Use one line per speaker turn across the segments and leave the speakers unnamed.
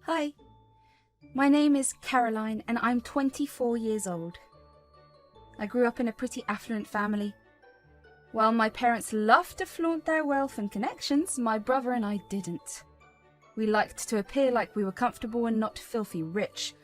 Hi, my name is Caroline and I'm 24 years old. I grew up in a pretty affluent family. While my parents loved to flaunt their wealth and connections, my brother and I didn't. We liked to appear like we were comfortable and not filthy rich.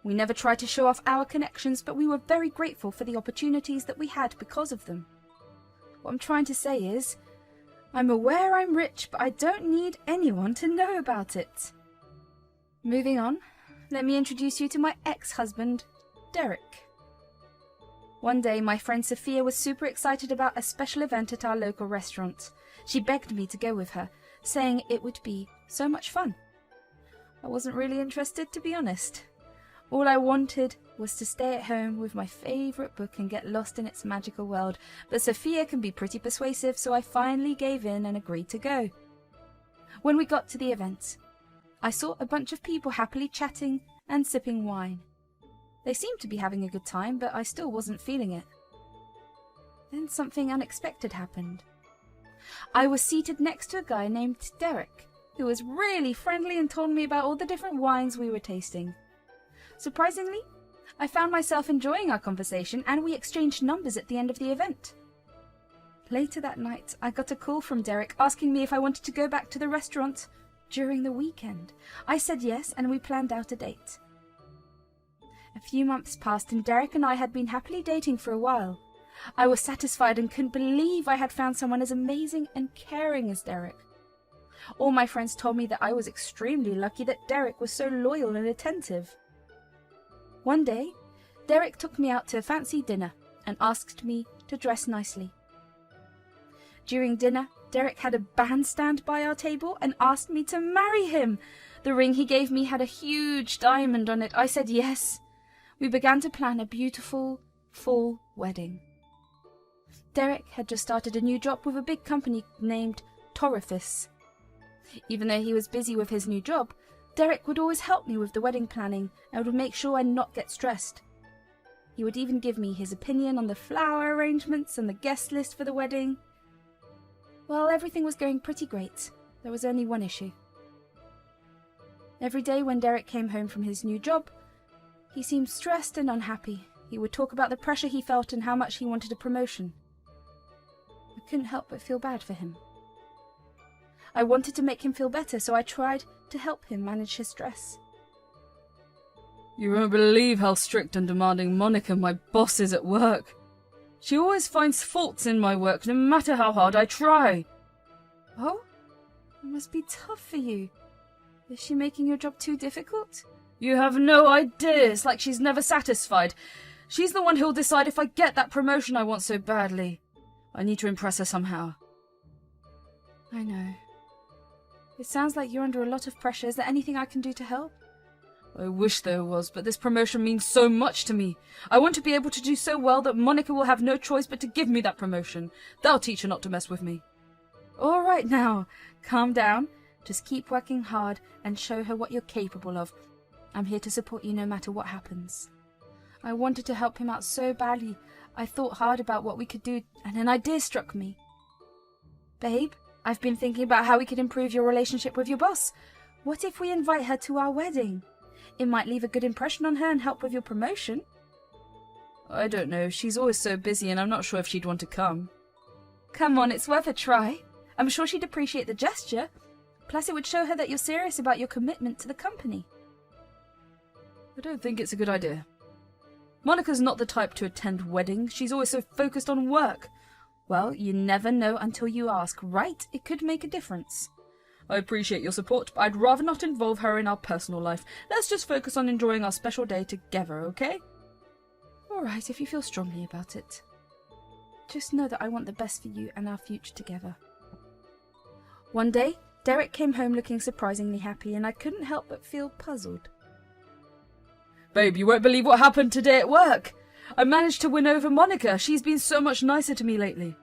We never tried to show off our connections, but we were very grateful for the opportunities that we had because of them. What I'm trying to say is, I'm aware I'm rich, but I don't need anyone to know about it. Moving on, let me introduce you to my ex-husband, Derek. One day, my friend Sophia was super excited about a special event at our local restaurant. She begged me to go with her, saying it would be so much fun. I wasn't really interested, to be honest. All I wanted was to stay at home with my favourite book and get lost in its magical world, but Sophia can be pretty persuasive, so I finally gave in and agreed to go. When we got to the event, I saw a bunch of people happily chatting and sipping wine. They seemed to be having a good time, but I still wasn't feeling it. Then something unexpected happened. I was seated next to a guy named Derek, who was really friendly and told me about all the different wines we were tasting. Surprisingly, I found myself enjoying our conversation and we exchanged numbers at the end of the event. Later that night, I got a call from Derek asking me if I wanted to go back to the restaurant during the weekend. I said yes, and we planned out a date. A few months passed and Derek and I had been happily dating for a while. I was satisfied and couldn't believe I had found someone as amazing and caring as Derek. All my friends told me that I was extremely lucky that Derek was so loyal and attentive. One day, Derek took me out to a fancy dinner and asked me to dress nicely. During dinner, Derek had a bandstand by our table and asked me to marry him. The ring he gave me had a huge diamond on it. I said yes. We began to plan a beautiful fall wedding. Derek had just started a new job with a big company named Torifis. Even though he was busy with his new job, Derek would always help me with the wedding planning and would make sure I'd not get stressed. He would even give me his opinion on the flower arrangements and the guest list for the wedding. Well, everything was going pretty great. There was only one issue. Every day when Derek came home from his new job, he seemed stressed and unhappy. He would talk about the pressure he felt and how much he wanted a promotion. I couldn't help but feel bad for him. I wanted to make him feel better, so I tried to help him manage his stress.
You won't believe how strict and demanding Monica, my boss, is at work. She always finds faults in my work, no matter how hard I try.
Oh? It must be tough for you. Is she making your job too difficult?
You have no idea. It's like she's never satisfied. She's the one who'll decide if I get that promotion I want so badly. I need to impress her somehow.
I know. It sounds like you're under a lot of pressure. Is there anything I can do to help?
I wish there was, but this promotion means so much to me. I want to be able to do so well that Monica will have no choice but to give me that promotion. That'll teach her not to mess with me.
All right now, calm down. Just keep working hard and show her what you're capable of. I'm here to support you no matter what happens. I wanted to help him out so badly. I thought hard about what we could do, and an idea struck me. Babe, I've been thinking about how we could improve your relationship with your boss. What if we invite her to our wedding? It might leave a good impression on her and help with your promotion.
I don't know. She's always so busy and I'm not sure if she'd want to come.
Come on, it's worth a try. I'm sure she'd appreciate the gesture. Plus, it would show her that you're serious about your commitment to the company.
I don't think it's a good idea. Monica's not the type to attend weddings. She's always so focused on work.
Well, you never know until you ask, right? It could make a difference.
I appreciate your support, but I'd rather not involve her in our personal life. Let's just focus on enjoying our special day together, okay?
All right, if you feel strongly about it. Just know that I want the best for you and our future together. One day, Derek came home looking surprisingly happy, and I couldn't help but feel puzzled.
Babe, you won't believe what happened today at work. I managed to win over Monica. She's been so much nicer to me lately.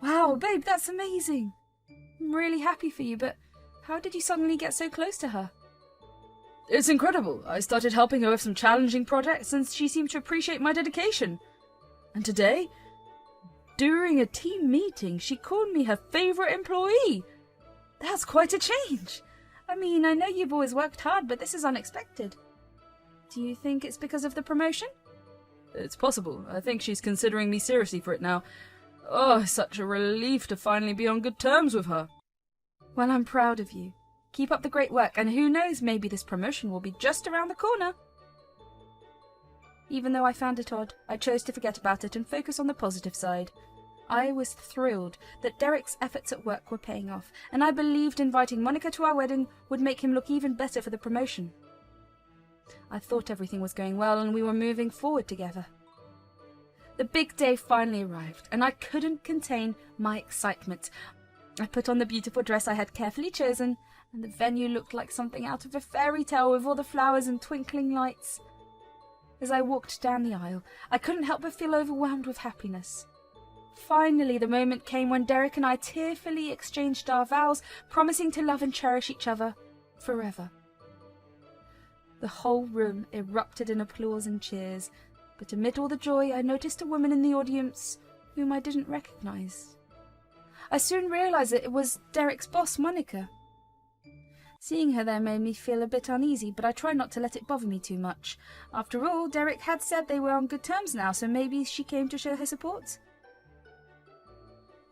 Wow, babe, that's amazing. I'm really happy for you, but how did you suddenly get so close to her?
It's incredible. I started helping her with some challenging projects and she seemed to appreciate my dedication. And today, during a team meeting, she called me her favourite employee. That's quite a change.
I mean, I know you've always worked hard, but this is unexpected. Do you think it's because of the promotion?
It's possible. I think she's considering me seriously for it now. Oh, such a relief to finally be on good terms with her.
Well, I'm proud of you. Keep up the great work, and who knows, maybe this promotion will be just around the corner. Even though I found it odd, I chose to forget about it and focus on the positive side. I was thrilled that Derek's efforts at work were paying off, and I believed inviting Monica to our wedding would make him look even better for the promotion. I thought everything was going well and we were moving forward together. The big day finally arrived, and I couldn't contain my excitement. I put on the beautiful dress I had carefully chosen, and the venue looked like something out of a fairy tale with all the flowers and twinkling lights. As I walked down the aisle, I couldn't help but feel overwhelmed with happiness. Finally, the moment came when Derek and I tearfully exchanged our vows, promising to love and cherish each other forever. The whole room erupted in applause and cheers, but amid all the joy, I noticed a woman in the audience whom I didn't recognize. I soon realized that it was Derek's boss, Monica. Seeing her there made me feel a bit uneasy, but I tried not to let it bother me too much. After all, Derek had said they were on good terms now, so maybe she came to show her support.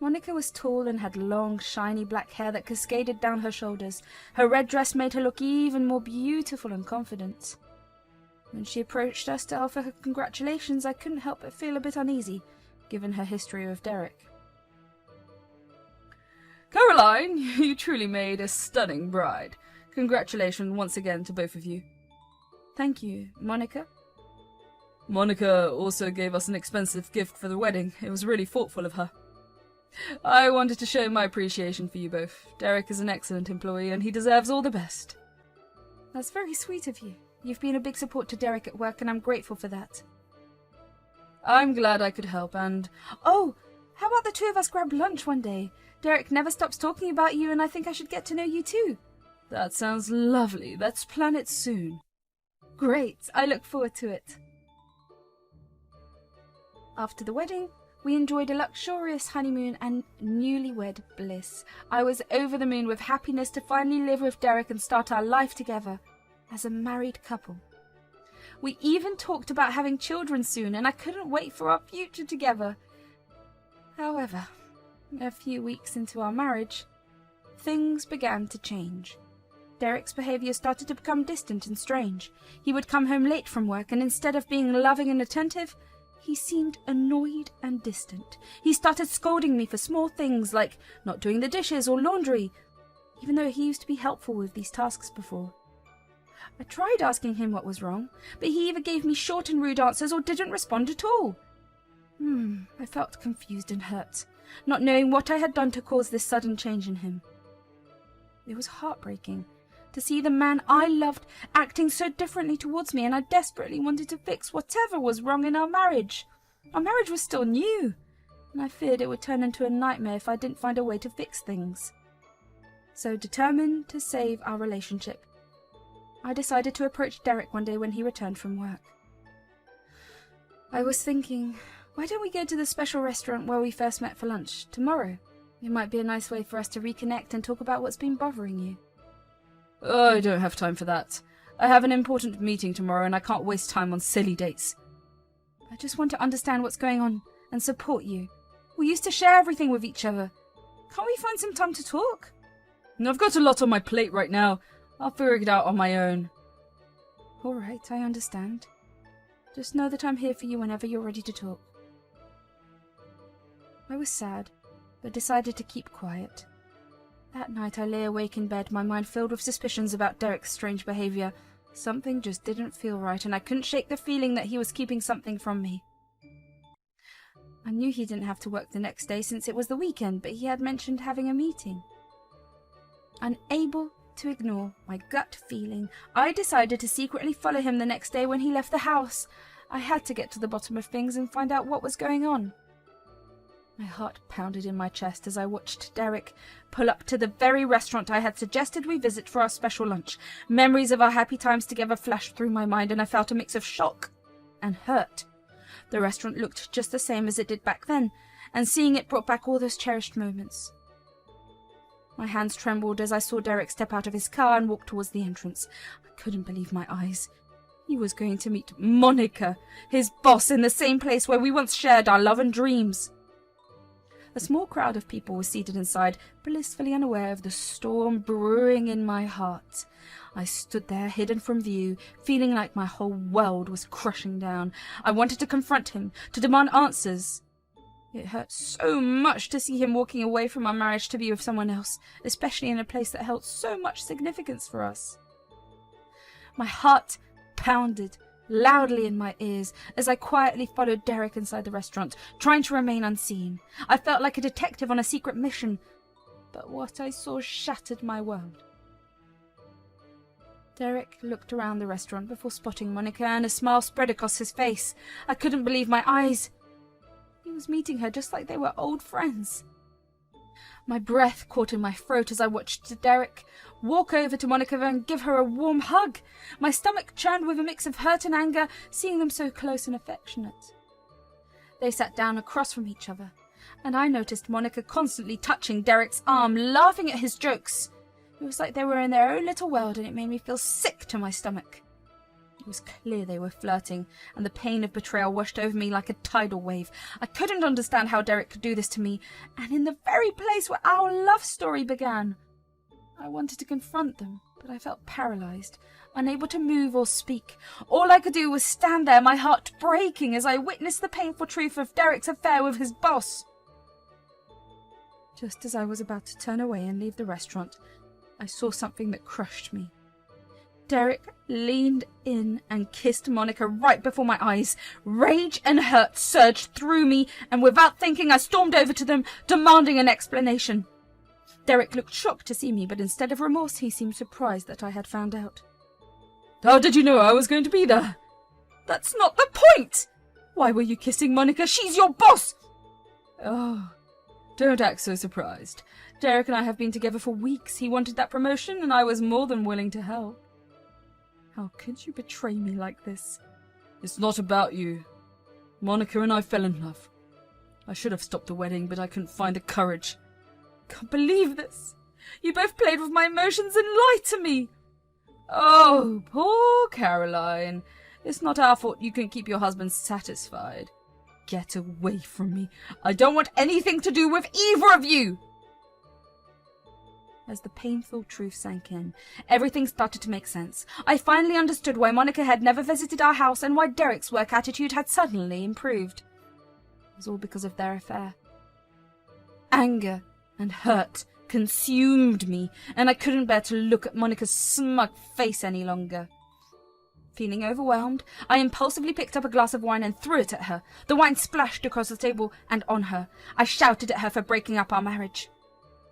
Monica was tall and had long, shiny black hair that cascaded down her shoulders. Her red dress made her look even more beautiful and confident. When she approached us to offer her congratulations, I couldn't help but feel a bit uneasy, given her history with Derek.
Caroline, you truly made a stunning bride. Congratulations once again to both of you.
Thank you, Monica.
Monica also gave us an expensive gift for the wedding. It was really thoughtful of her. I wanted to show my appreciation for you both. Derek is an excellent employee and he deserves all the best.
That's very sweet of you. You've been a big support to Derek at work and I'm grateful for that.
I'm glad I could help and...
Oh, how about the two of us grab lunch one day? Derek never stops talking about you and I think I should get to know you too.
That sounds lovely. Let's plan it soon.
Great. I look forward to it. After the wedding, we enjoyed a luxurious honeymoon and newlywed bliss. I was over the moon with happiness to finally live with Derek and start our life together as a married couple. We even talked about having children soon, and I couldn't wait for our future together. However, a few weeks into our marriage, things began to change. Derek's behaviour started to become distant and strange. He would come home late from work, and instead of being loving and attentive, he seemed annoyed and distant. He started scolding me for small things like not doing the dishes or laundry, even though he used to be helpful with these tasks before. I tried asking him what was wrong, but he either gave me short and rude answers or didn't respond at all. I felt confused and hurt, not knowing what I had done to cause this sudden change in him. It was heartbreaking to see the man I loved acting so differently towards me, and I desperately wanted to fix whatever was wrong in our marriage. Our marriage was still new, and I feared it would turn into a nightmare if I didn't find a way to fix things. So, determined to save our relationship, I decided to approach Derek one day when he returned from work. I was thinking, why don't we go to the special restaurant where we first met for lunch tomorrow? It might be a nice way for us to reconnect and talk about what's been bothering you.
Oh, I don't have time for that. I have an important meeting tomorrow and I can't waste time on silly dates.
I just want to understand what's going on and support you. We used to share everything with each other. Can't we find some time to talk?
I've got a lot on my plate right now. I'll figure it out on my own.
All right, I understand. Just know that I'm here for you whenever you're ready to talk. I was sad, but decided to keep quiet. That night I lay awake in bed, my mind filled with suspicions about Derek's strange behaviour. Something just didn't feel right, and I couldn't shake the feeling that he was keeping something from me. I knew he didn't have to work the next day since it was the weekend, but he had mentioned having a meeting. Unable to ignore my gut feeling, I decided to secretly follow him the next day when he left the house. I had to get to the bottom of things and find out what was going on. My heart pounded in my chest as I watched Derek pull up to the very restaurant I had suggested we visit for our special lunch. Memories of our happy times together flashed through my mind, and I felt a mix of shock and hurt. The restaurant looked just the same as it did back then, and seeing it brought back all those cherished moments. My hands trembled as I saw Derek step out of his car and walk towards the entrance. I couldn't believe my eyes. He was going to meet Monica, his boss, in the same place where we once shared our love and dreams. A small crowd of people was seated inside, blissfully unaware of the storm brewing in my heart. I stood there, hidden from view, feeling like my whole world was crushing down. I wanted to confront him, to demand answers. It hurt so much to see him walking away from our marriage to be with someone else, especially in a place that held so much significance for us. My heart pounded loudly in my ears as I quietly followed Derek inside the restaurant, trying to remain unseen. I felt like a detective on a secret mission, but what I saw shattered my world. Derek looked around the restaurant before spotting Monica, and a smile spread across his face. I couldn't believe my eyes. He was meeting her just like they were old friends. My breath caught in my throat as I watched Derek walk over to Monica and give her a warm hug. My stomach churned with a mix of hurt and anger, seeing them so close and affectionate. They sat down across from each other, and I noticed Monica constantly touching Derek's arm, laughing at his jokes. It was like they were in their own little world, and it made me feel sick to my stomach. It was clear they were flirting, and the pain of betrayal washed over me like a tidal wave. I couldn't understand how Derek could do this to me, and in the very place where our love story began. I wanted to confront them, but I felt paralyzed, unable to move or speak. All I could do was stand there, my heart breaking as I witnessed the painful truth of Derek's affair with his boss. Just as I was about to turn away and leave the restaurant, I saw something that crushed me. Derek leaned in and kissed Monica right before my eyes. Rage and hurt surged through me, and without thinking I stormed over to them, demanding an explanation. Derek looked shocked to see me, but instead of remorse he seemed surprised that I had found out.
How did you know I was going to be there?
That's not the point! Why were you kissing Monica? She's your boss!
Oh, don't act so surprised. Derek and I have been together for weeks. He wanted that promotion, and I was more than willing to help.
How could you betray me like this?
It's not about you. Monica and I fell in love. I should have stopped the wedding, but I couldn't find the courage.
Can't believe this. You both played with my emotions and lied to me.
Oh, poor Caroline. It's not our fault you couldn't keep your husband satisfied. Get away from me. I don't want anything to do with either of you.
As the painful truth sank in, everything started to make sense. I finally understood why Monica had never visited our house and why Derek's work attitude had suddenly improved. It was all because of their affair. Anger and hurt consumed me, and I couldn't bear to look at Monica's smug face any longer. Feeling overwhelmed, I impulsively picked up a glass of wine and threw it at her. The wine splashed across the table and on her. I shouted at her for breaking up our marriage.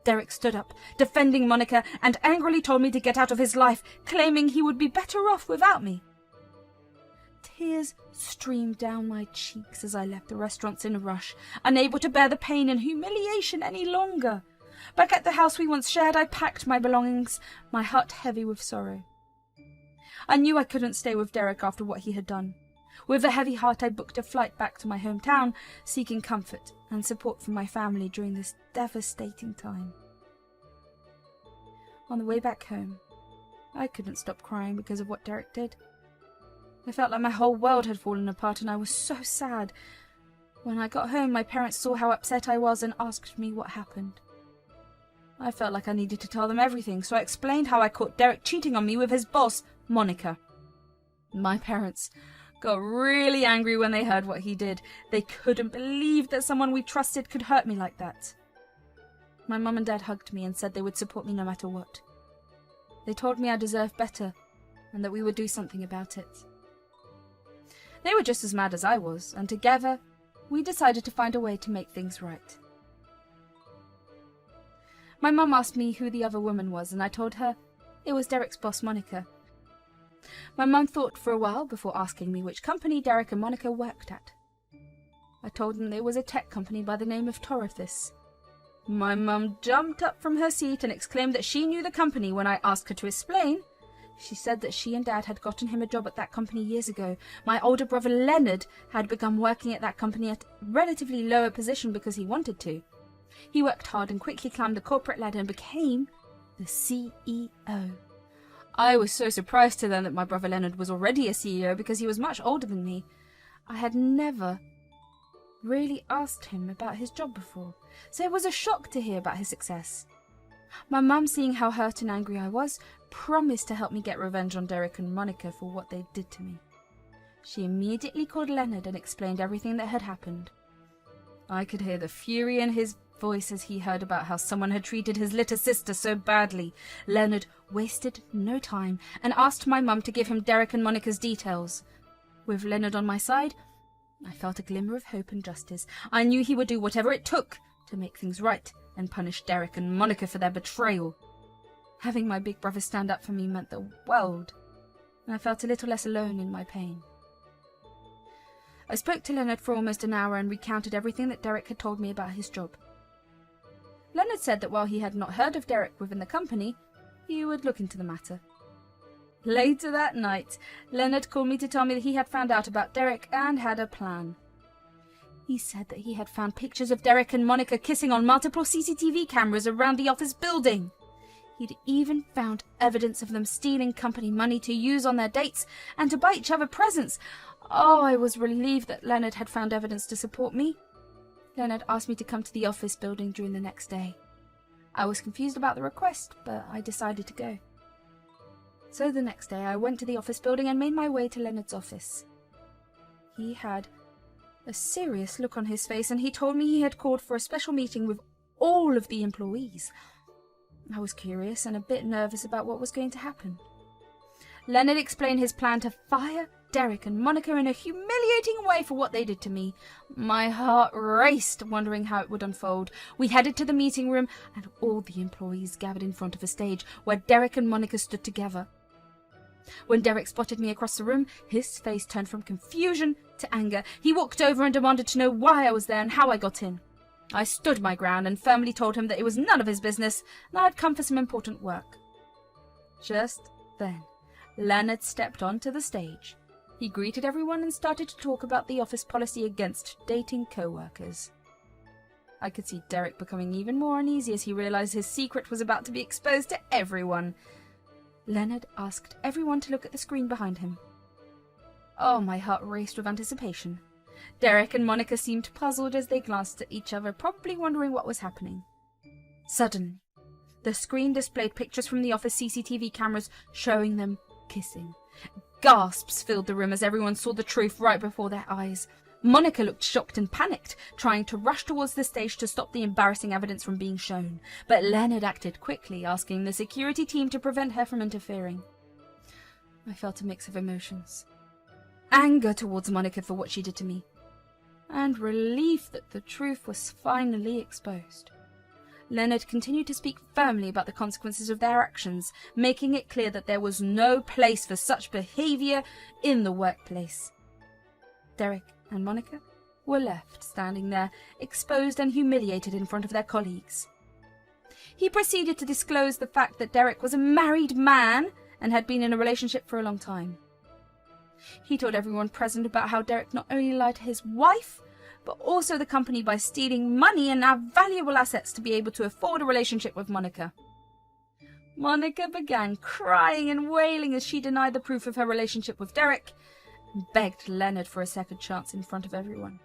Derek stood up, defending Monica, and angrily told me to get out of his life, claiming he would be better off without me. Tears streamed down my cheeks as I left the restaurants in a rush, unable to bear the pain and humiliation any longer. Back at the house we once shared, I packed my belongings, my heart heavy with sorrow. I knew I couldn't stay with Derek after what he had done. With a heavy heart, I booked a flight back to my hometown, seeking comfort and support from my family during this devastating time. On the way back home, I couldn't stop crying because of what Derek did. I felt like my whole world had fallen apart, and I was so sad. When I got home, my parents saw how upset I was and asked me what happened. I felt like I needed to tell them everything, so I explained how I caught Derek cheating on me with his boss, Monica. My parents got really angry when they heard what he did. They couldn't believe that someone we trusted could hurt me like that. My mum and dad hugged me and said they would support me no matter what. They told me I deserved better and that we would do something about it. They were just as mad as I was, and together we decided to find a way to make things right. My mum asked me who the other woman was, and I told her it was Derek's boss, Monica. My mum thought for a while before asking me which company Derek and Monica worked at. I told them it was a tech company by the name of Torithis. My mum jumped up from her seat and exclaimed that she knew the company. When I asked her to explain, she said that she and Dad had gotten him a job at that company years ago. My older brother Leonard had begun working at that company at a relatively lower position because he wanted to. He worked hard and quickly climbed the corporate ladder and became the CEO. I was so surprised to learn that my brother Leonard was already a CEO because he was much older than me. I had never really asked him about his job before, so it was a shock to hear about his success. My mum, seeing how hurt and angry I was, promised to help me get revenge on Derek and Monica for what they did to me. She immediately called Leonard and explained everything that had happened. I could hear the fury in his voice as he heard about how someone had treated his little sister so badly. Leonard wasted no time and asked my mum to give him Derek and Monica's details. With Leonard on my side, I felt a glimmer of hope and justice. I knew he would do whatever it took to make things right and punish Derek and Monica for their betrayal. Having my big brother stand up for me meant the world, and I felt a little less alone in my pain. I spoke to Leonard for almost an hour and recounted everything that Derek had told me about his job. Leonard said that while he had not heard of Derek within the company, he would look into the matter. Later that night, Leonard called me to tell me that he had found out about Derek and had a plan. He said that he had found pictures of Derek and Monica kissing on multiple CCTV cameras around the office building. He'd even found evidence of them stealing company money to use on their dates and to buy each other presents. Oh, I was relieved that Leonard had found evidence to support me. Leonard asked me to come to the office building during the next day. I was confused about the request, but I decided to go. So the next day I went to the office building and made my way to Leonard's office. He had a serious look on his face and he told me he had called for a special meeting with all of the employees. I was curious and a bit nervous about what was going to happen. Leonard explained his plan to fire Derek and Monica in a humiliating way for what they did to me. My heart raced, wondering how it would unfold. We headed to the meeting room and all the employees gathered in front of a stage where Derek and Monica stood together. When Derek spotted me across the room, his face turned from confusion to anger. He walked over and demanded to know why I was there and how I got in. I stood my ground and firmly told him that it was none of his business and I had come for some important work. Just then, Leonard stepped onto the stage. He greeted everyone and started to talk about the office policy against dating co-workers. I could see Derek becoming even more uneasy as he realized his secret was about to be exposed to everyone. Leonard asked everyone to look at the screen behind him. Oh, my heart raced with anticipation. Derek and Monica seemed puzzled as they glanced at each other, probably wondering what was happening. Suddenly, the screen displayed pictures from the office CCTV cameras showing them kissing. Gasps filled the room as everyone saw the truth right before their eyes. Monica looked shocked and panicked, trying to rush towards the stage to stop the embarrassing evidence from being shown. But Leonard acted quickly, asking the security team to prevent her from interfering. I felt a mix of emotions. Anger towards Monica for what she did to me, and relief that the truth was finally exposed. Leonard continued to speak firmly about the consequences of their actions, making it clear that there was no place for such behavior in the workplace. Derek and Monica were left standing there, exposed and humiliated in front of their colleagues. He proceeded to disclose the fact that Derek was a married man and had been in a relationship for a long time. He told everyone present about how Derek not only lied to his wife, but also the company by stealing money and our valuable assets to be able to afford a relationship with Monica. Monica began crying and wailing as she denied the proof of her relationship with Derek and begged Leonard for a second chance in front of everyone.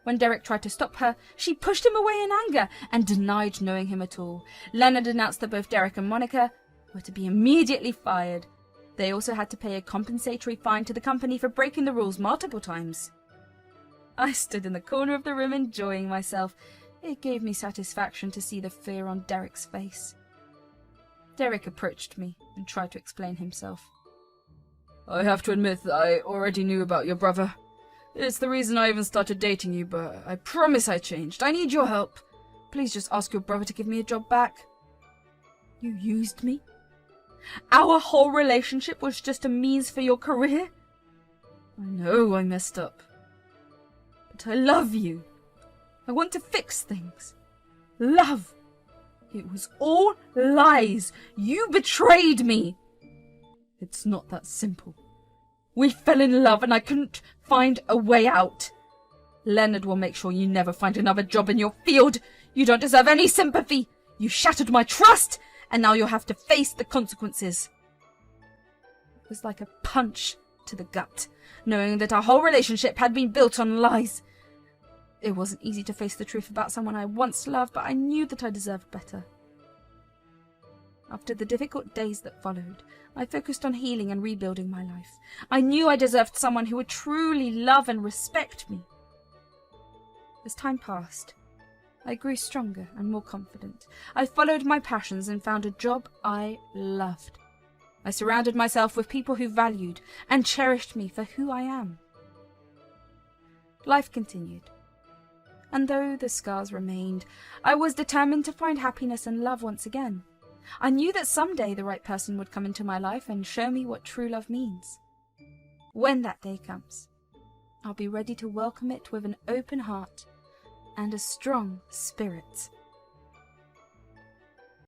When Derek tried to stop her, she pushed him away in anger and denied knowing him at all. Leonard announced that both Derek and Monica were to be immediately fired. They also had to pay a compensatory fine to the company for breaking the rules multiple times. I stood in the corner of the room enjoying myself. It gave me satisfaction to see the fear on Derek's face. Derek approached me and tried to explain himself.
I have to admit that I already knew about your brother. It's the reason I even started dating you, but I promise I changed. I need your help. Please just ask your brother to give me a job back.
You used me? Our whole relationship was just a means for your career?
I know I messed up.
But I love you. I want to fix things. Love. It was all lies. You betrayed me.
It's not that simple.
We fell in love and I couldn't find a way out.
Leonard will make sure you never find another job in your field.
You don't deserve any sympathy. You shattered my trust, and now you'll have to face the consequences. It was like a punch to the gut, knowing that our whole relationship had been built on lies. It wasn't easy to face the truth about someone I once loved, but I knew that I deserved better. After the difficult days that followed, I focused on healing and rebuilding my life. I knew I deserved someone who would truly love and respect me. As time passed, I grew stronger and more confident. I followed my passions and found a job I loved. I surrounded myself with people who valued and cherished me for who I am. Life continued, and though the scars remained, I was determined to find happiness and love once again. I knew that someday the right person would come into my life and show me what true love means. When that day comes, I'll be ready to welcome it with an open heart and a strong spirit.